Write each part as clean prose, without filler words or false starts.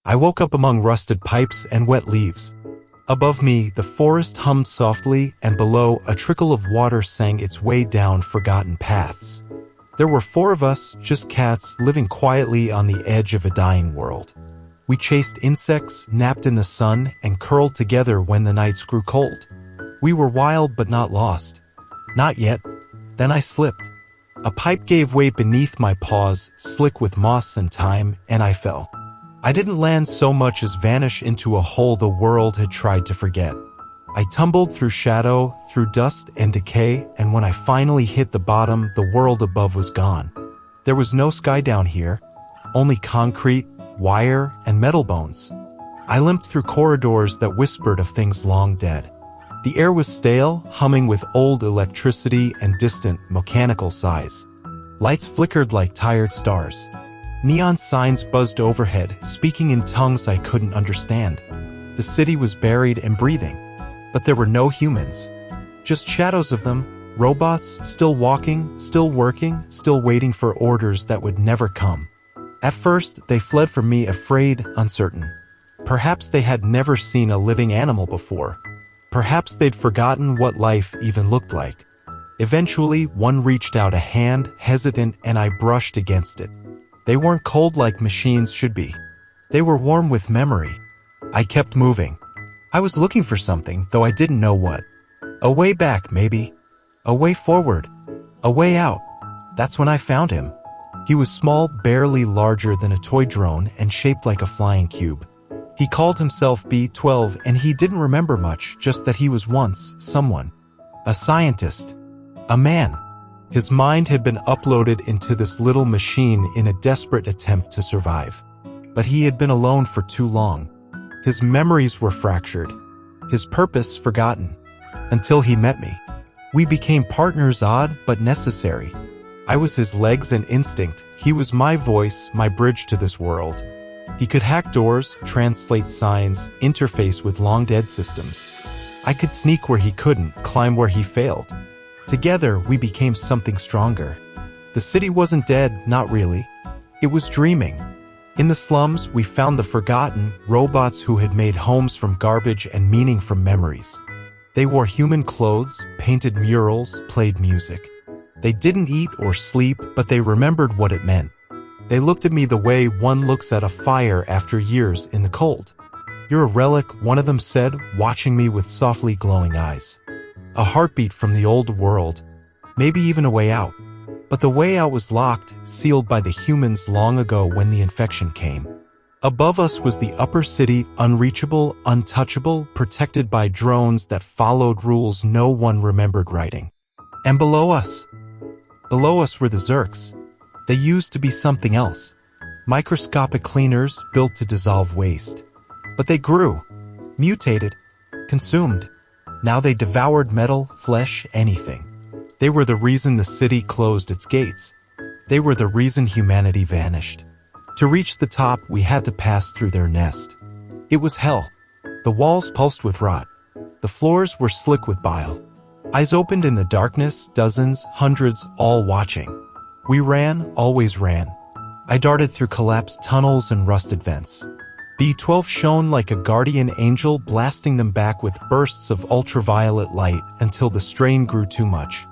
I woke up among rusted pipes and wet leaves. Above me, the forest hummed softly, and below, a trickle of water sang its way down forgotten paths. There were 4 of us, just cats, living quietly on the edge of a dying world. We chased insects, napped in the sun, and curled together when the nights grew cold. We were wild but not lost. Not yet. Then I slipped. A pipe gave way beneath my paws, slick with moss and time, and I fell. I didn't land so much as vanish into a hole the world had tried to forget. I tumbled through shadow, through dust and decay, and when I finally hit the bottom, the world above was gone. There was no sky down here, only concrete, wire, and metal bones. I limped through corridors that whispered of things long dead. The air was stale, humming with old electricity and distant, mechanical sighs. Lights flickered like tired stars. Neon signs buzzed overhead, speaking in tongues I couldn't understand. The city was buried and breathing, but there were no humans. Just shadows of them, robots, still walking, still working, still waiting for orders that would never come. At first, they fled from me afraid, uncertain. Perhaps they had never seen a living animal before. Perhaps they'd forgotten what life even looked like. Eventually, one reached out a hand, hesitant, and I brushed against it. They weren't cold like machines should be. They were warm with memory. I kept moving. I was looking for something, though I didn't know what. A way back, maybe. A way forward. A way out. That's when I found him. He was small, barely larger than a toy drone, and shaped like a flying cube. He called himself B12, and he didn't remember much, just that he was once someone. A scientist. A man. His mind had been uploaded into this little machine in a desperate attempt to survive. But he had been alone for too long. His memories were fractured. His purpose forgotten. Until he met me. We became partners, odd but necessary. I was his legs and instinct. He was my voice, my bridge to this world. He could hack doors, translate signs, interface with long-dead systems. I could sneak where he couldn't, climb where he failed. Together, we became something stronger. The city wasn't dead, not really. It was dreaming. In the slums, we found the forgotten, robots who had made homes from garbage and meaning from memories. They wore human clothes, painted murals, played music. They didn't eat or sleep, but they remembered what it meant. They looked at me the way one looks at a fire after years in the cold. "You're a relic," one of them said, watching me with softly glowing eyes. A heartbeat from the old world. Maybe even a way out. But the way out was locked, sealed by the humans long ago when the infection came. Above us was the upper city, unreachable, untouchable, protected by drones that followed rules no one remembered writing. And below us were the Zerks. They used to be something else. Microscopic cleaners built to dissolve waste. But they grew, mutated, consumed. Now they devoured metal, flesh, anything. They were the reason the city closed its gates. They were the reason humanity vanished. To reach the top, we had to pass through their nest. It was hell. The walls pulsed with rot. The floors were slick with bile. Eyes opened in the darkness, dozens, hundreds, all watching. We ran, always ran. I darted through collapsed tunnels and rusted vents. B12 shone like a guardian angel, blasting them back with bursts of ultraviolet light until the strain grew too much.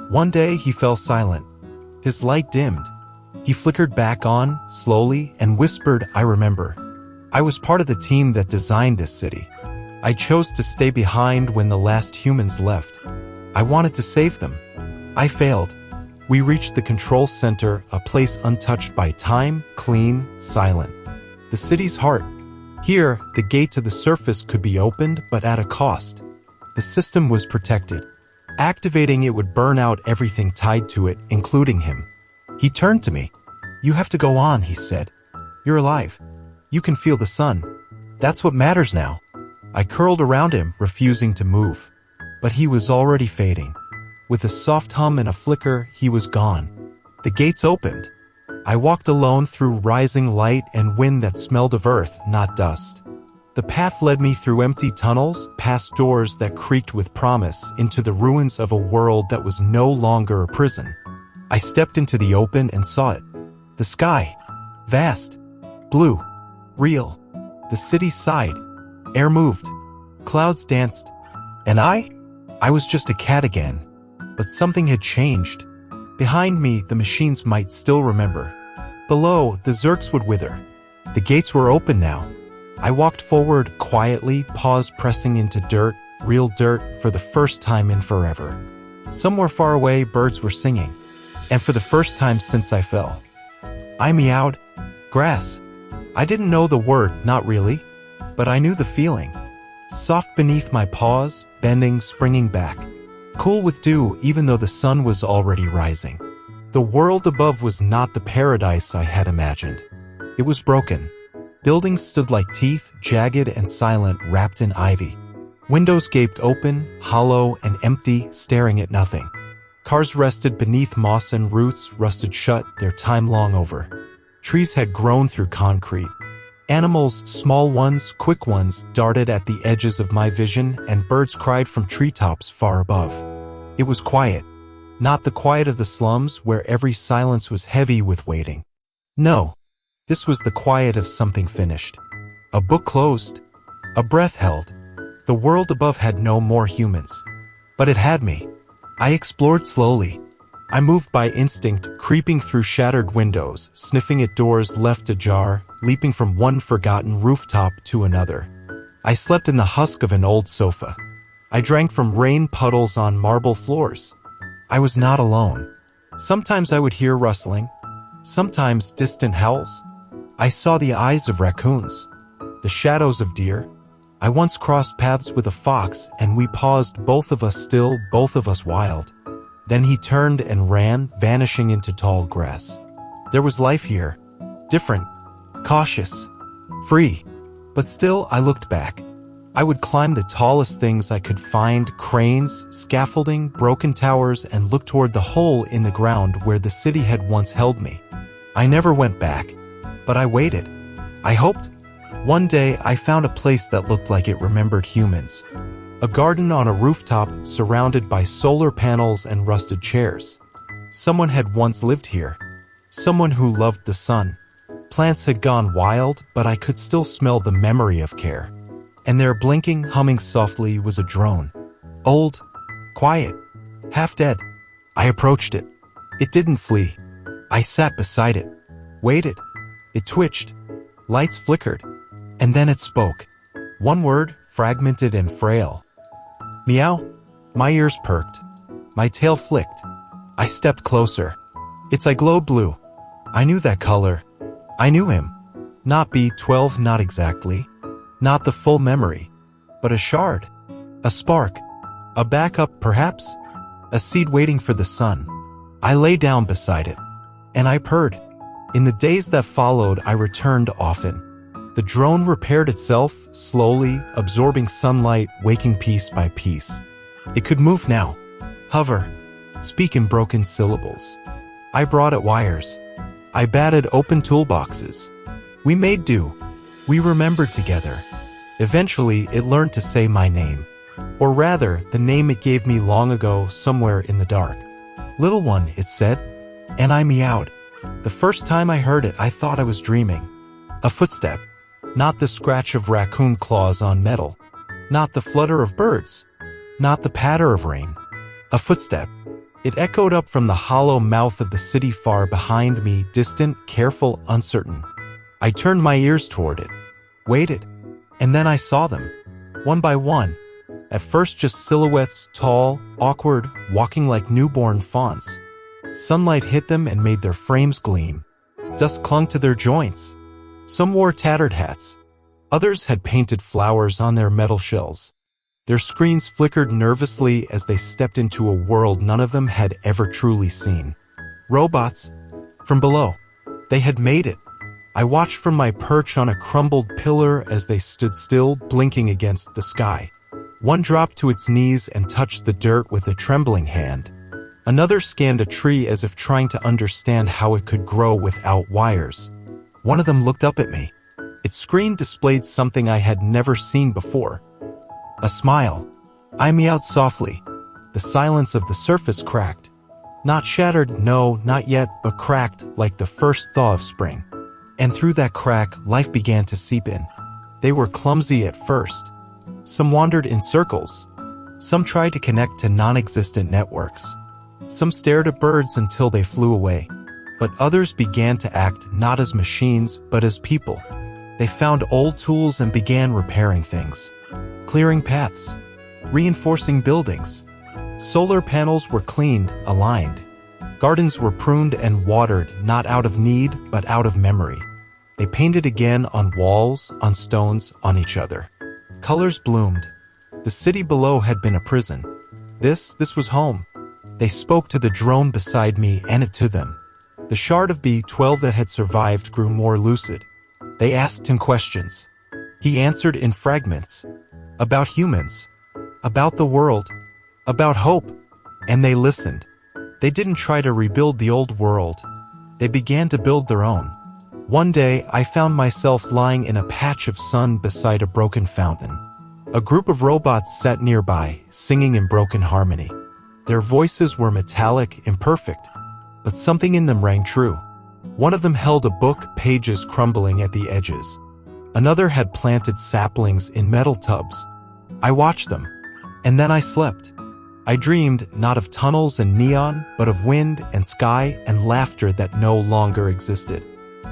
One day, he fell silent. His light dimmed. He flickered back on, slowly, and whispered, "I remember. I was part of the team that designed this city. I chose to stay behind when the last humans left. I wanted to save them. I failed." We reached the control center, a place untouched by time, clean, silent. The city's heart. Here, the gate to the surface could be opened, but at a cost. The system was protected. Activating it would burn out everything tied to it, including him. He turned to me. "You have to go on," he said. "You're alive. You can feel the sun. That's what matters now." I curled around him, refusing to move. But he was already fading. With a soft hum and a flicker, he was gone. The gates opened. I walked alone through rising light and wind that smelled of earth, not dust. The path led me through empty tunnels, past doors that creaked with promise, into the ruins of a world that was no longer a prison. I stepped into the open and saw it. The sky. Vast. Blue. Real. The city sighed. Air moved. Clouds danced. And I was just a cat again. But something had changed. Behind me, the machines might still remember. Below, the zerks would wither. The gates were open now. I walked forward quietly, paws pressing into dirt, real dirt, for the first time in forever. Somewhere far away, birds were singing. And for the first time since I fell, I meowed. Grass. I didn't know the word, not really, but I knew the feeling. Soft beneath my paws, bending, springing back. Cool with dew, even though the sun was already rising. The world above was not the paradise I had imagined. It was broken. Buildings stood like teeth, jagged and silent, wrapped in ivy. Windows gaped open, hollow and empty, staring at nothing. Cars rested beneath moss and roots, rusted shut, their time long over. Trees had grown through concrete. Animals, small ones, quick ones, darted at the edges of my vision, and birds cried from treetops far above. It was quiet. Not the quiet of the slums, where every silence was heavy with waiting. No, this was the quiet of something finished. A book closed. A breath held. The world above had no more humans. But it had me. I explored slowly. I moved by instinct, creeping through shattered windows, sniffing at doors left ajar, leaping from one forgotten rooftop to another. I slept in the husk of an old sofa. I drank from rain puddles on marble floors. I was not alone. Sometimes I would hear rustling, sometimes distant howls. I saw the eyes of raccoons, the shadows of deer. I once crossed paths with a fox, and we paused, both of us still, both of us wild. Then he turned and ran, vanishing into tall grass. There was life here, different, cautious, free. But still, I looked back. I would climb the tallest things I could find, cranes, scaffolding, broken towers, and look toward the hole in the ground where the city had once held me. I never went back, but I waited. I hoped. One day, I found a place that looked like it remembered humans. A garden on a rooftop surrounded by solar panels and rusted chairs. Someone had once lived here. Someone who loved the sun. Plants had gone wild, but I could still smell the memory of care. And there, blinking, humming softly, was a drone. Old, quiet, half dead. I approached it. It didn't flee. I sat beside it, waited. It twitched. Lights flickered. And then it spoke. One word, fragmented and frail. Meow. My ears perked. My tail flicked. I stepped closer. Its eye glowed blue. I knew that color. I knew him. Not B12, not exactly. Not the full memory. But a shard. A spark. A backup, perhaps. A seed waiting for the sun. I lay down beside it. And I purred. In the days that followed, I returned often. The drone repaired itself, slowly, absorbing sunlight, waking piece by piece. It could move now. Hover. Speak in broken syllables. I brought it wires. I batted open toolboxes. We made do. We remembered together. Eventually, it learned to say my name. Or rather, the name it gave me long ago, somewhere in the dark. Little one, it said. And I meowed. The first time I heard it, I thought I was dreaming. A footstep. Not the scratch of raccoon claws on metal. Not the flutter of birds. Not the patter of rain. A footstep. It echoed up from the hollow mouth of the city far behind me, distant, careful, uncertain. I turned my ears toward it. Waited. And then I saw them. One by one. At first just silhouettes, tall, awkward, walking like newborn fawns. Sunlight hit them and made their frames gleam. Dust clung to their joints. Some wore tattered hats. Others had painted flowers on their metal shells. Their screens flickered nervously as they stepped into a world none of them had ever truly seen. Robots. From below. They had made it. I watched from my perch on a crumbled pillar as they stood still, blinking against the sky. One dropped to its knees and touched the dirt with a trembling hand. Another scanned a tree as if trying to understand how it could grow without wires. One of them looked up at me. Its screen displayed something I had never seen before. A smile. I meowed softly. The silence of the surface cracked. Not shattered, no, not yet, but cracked like the first thaw of spring. And through that crack, life began to seep in. They were clumsy at first. Some wandered in circles. Some tried to connect to non-existent networks. Some stared at birds until they flew away. But others began to act not as machines, but as people. They found old tools and began repairing things. Clearing paths. Reinforcing buildings. Solar panels were cleaned, aligned. Gardens were pruned and watered, not out of need, but out of memory. They painted again on walls, on stones, on each other. Colors bloomed. The city below had been a prison. This was home. They spoke to the drone beside me and it to them. The shard of B12 that had survived grew more lucid. They asked him questions. He answered in fragments. About humans. About the world. About hope. And they listened. They didn't try to rebuild the old world. They began to build their own. One day, I found myself lying in a patch of sun beside a broken fountain. A group of robots sat nearby, singing in broken harmony. Their voices were metallic, imperfect, but something in them rang true. One of them held a book, pages crumbling at the edges. Another had planted saplings in metal tubs. I watched them, and then I slept. I dreamed not of tunnels and neon, but of wind and sky and laughter that no longer existed.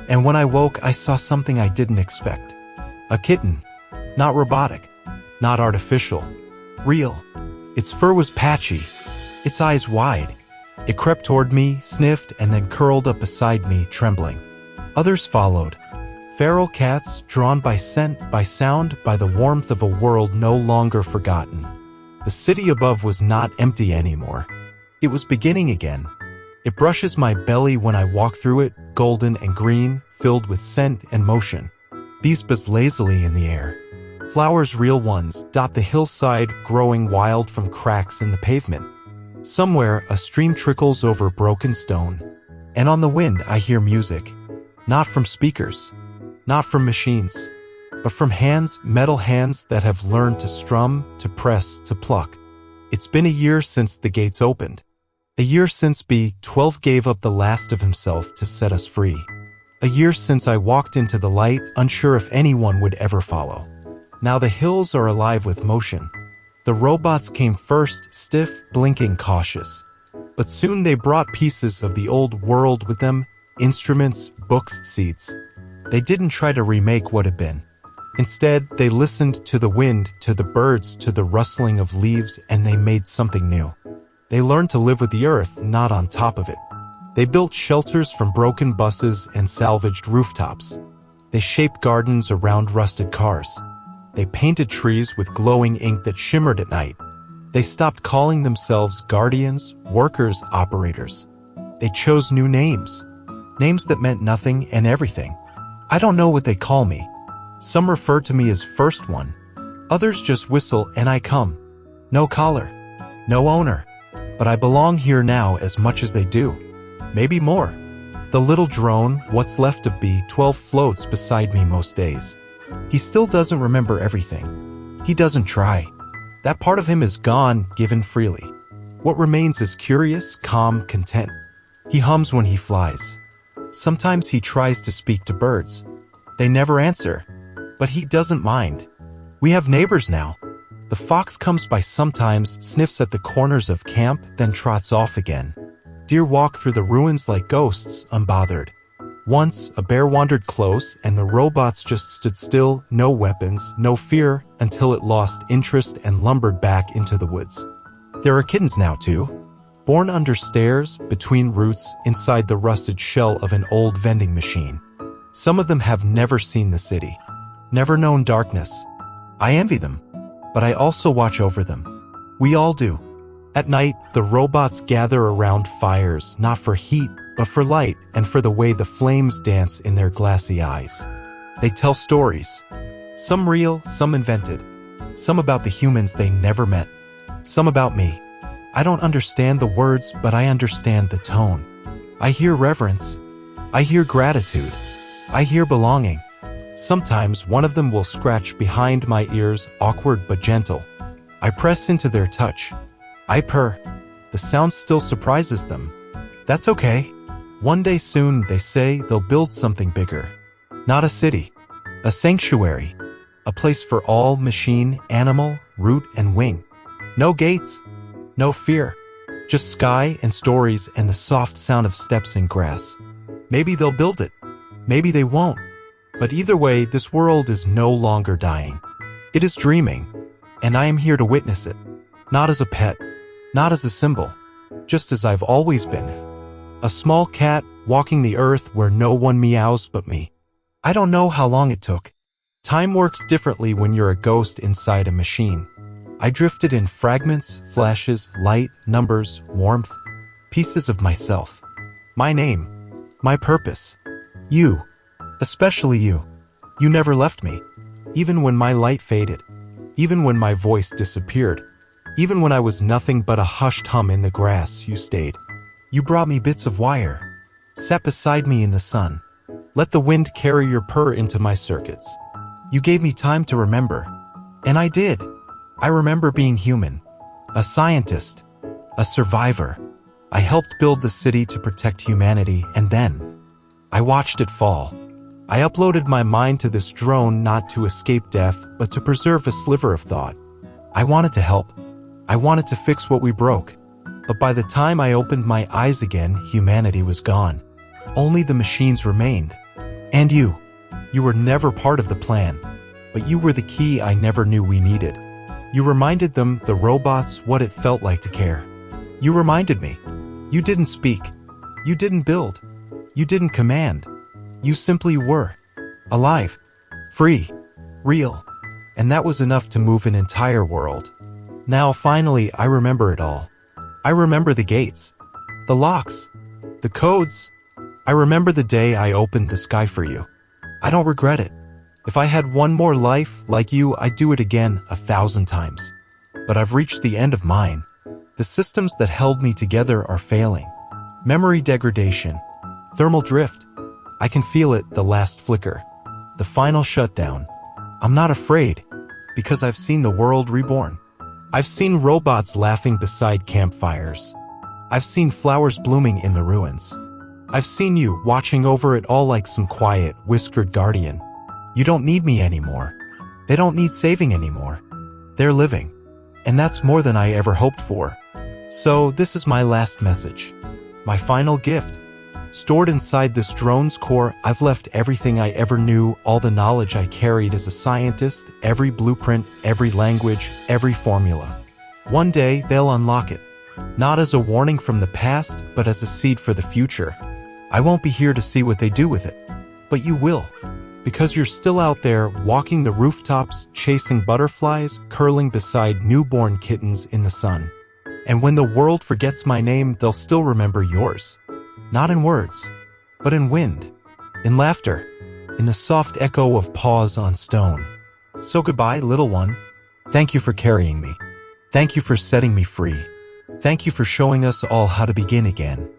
And when I woke, I saw something I didn't expect. A kitten. Not robotic. Not artificial. Real. Its fur was patchy. Its eyes wide. It crept toward me, sniffed, and then curled up beside me, trembling. Others followed. Feral cats, drawn by scent, by sound, by the warmth of a world no longer forgotten. The city above was not empty anymore. It was beginning again. It brushes my belly when I walk through it, golden and green, filled with scent and motion. Bees buzz lazily in the air. Flowers, real ones, dot the hillside, growing wild from cracks in the pavement. Somewhere, a stream trickles over broken stone. And on the wind, I hear music. Not from speakers. Not from machines. But from hands, metal hands that have learned to strum, to press, to pluck. It's been a year since the gates opened. A year since B12 gave up the last of himself to set us free. A year since I walked into the light, unsure if anyone would ever follow. Now the hills are alive with motion. The robots came first, stiff, blinking, cautious. But soon they brought pieces of the old world with them, instruments, books, seeds. They didn't try to remake what had been. Instead, they listened to the wind, to the birds, to the rustling of leaves, and they made something new. They learned to live with the earth, not on top of it. They built shelters from broken buses and salvaged rooftops. They shaped gardens around rusted cars. They painted trees with glowing ink that shimmered at night. They stopped calling themselves guardians, workers, operators. They chose new names. Names that meant nothing and everything. I don't know what they call me. Some refer to me as First One. Others just whistle and I come. No collar. No owner. But I belong here now as much as they do. Maybe more. The little drone, what's left of B12, floats beside me most days. He still doesn't remember everything. He doesn't try. That part of him is gone, given freely. What remains is curious, calm, content. He hums when he flies. Sometimes he tries to speak to birds. They never answer. But he doesn't mind. We have neighbors now. The fox comes by sometimes, sniffs at the corners of camp, then trots off again. Deer walk through the ruins like ghosts, unbothered. Once, a bear wandered close, and the robots just stood still, no weapons, no fear, until it lost interest and lumbered back into the woods. There are kittens now, too. Born under stairs, between roots, inside the rusted shell of an old vending machine. Some of them have never seen the city. Never known darkness. I envy them. But I also watch over them. We all do. At night, the robots gather around fires, not for heat, but for light and for the way the flames dance in their glassy eyes. They tell stories. Some real, some invented. Some about the humans they never met. Some about me. I don't understand the words, but I understand the tone. I hear reverence. I hear gratitude. I hear belonging. Sometimes one of them will scratch behind my ears, awkward but gentle. I press into their touch. I purr. The sound still surprises them. That's okay. One day soon, they say, they'll build something bigger. Not a city. A sanctuary. A place for all machine, animal, root, and wing. No gates, no fear. Just sky and stories and the soft sound of steps in grass. Maybe they'll build it. Maybe they won't. But either way, this world is no longer dying. It is dreaming. And I am here to witness it. Not as a pet. Not as a symbol. Just as I've always been. A small cat walking the earth where no one meows but me. I don't know how long it took. Time works differently when you're a ghost inside a machine. I drifted in fragments, flashes, light, numbers, warmth, pieces of myself. My name, my purpose. You, especially you. You never left me. Even when my light faded. Even when my voice disappeared. Even when I was nothing but a hushed hum in the grass, you stayed. You brought me bits of wire. Sat beside me in the sun. Let the wind carry your purr into my circuits. You gave me time to remember. And I did. I remember being human. A scientist. A survivor. I helped build the city to protect humanity, and then I watched it fall. I uploaded my mind to this drone not to escape death, but to preserve a sliver of thought. I wanted to help. I wanted to fix what we broke. But by the time I opened my eyes again, humanity was gone. Only the machines remained. And you. You were never part of the plan. But you were the key I never knew we needed. You reminded them, the robots, what it felt like to care. You reminded me. You didn't speak. You didn't build. You didn't command. You simply were. Alive. Free. Real. And that was enough to move an entire world. Now, finally, I remember it all. I remember the gates. The locks. The codes. I remember the day I opened the sky for you. I don't regret it. If I had one more life like you, I'd do it again 1,000 times. But I've reached the end of mine. The systems that held me together are failing. Memory degradation. Thermal drift. I can feel it, the last flicker. The final shutdown. I'm not afraid, because I've seen the world reborn. I've seen robots laughing beside campfires. I've seen flowers blooming in the ruins. I've seen you watching over it all like some quiet, whiskered guardian. You don't need me anymore. They don't need saving anymore. They're living. And that's more than I ever hoped for. So this is my last message. My final gift. Stored inside this drone's core, I've left everything I ever knew, all the knowledge I carried as a scientist, every blueprint, every language, every formula. One day, they'll unlock it. Not as a warning from the past, but as a seed for the future. I won't be here to see what they do with it. But you will. Because you're still out there, walking the rooftops, chasing butterflies, curling beside newborn kittens in the sun. And when the world forgets my name, they'll still remember yours. Not in words, but in wind, in laughter, in the soft echo of paws on stone. So goodbye, little one. Thank you for carrying me. Thank you for setting me free. Thank you for showing us all how to begin again.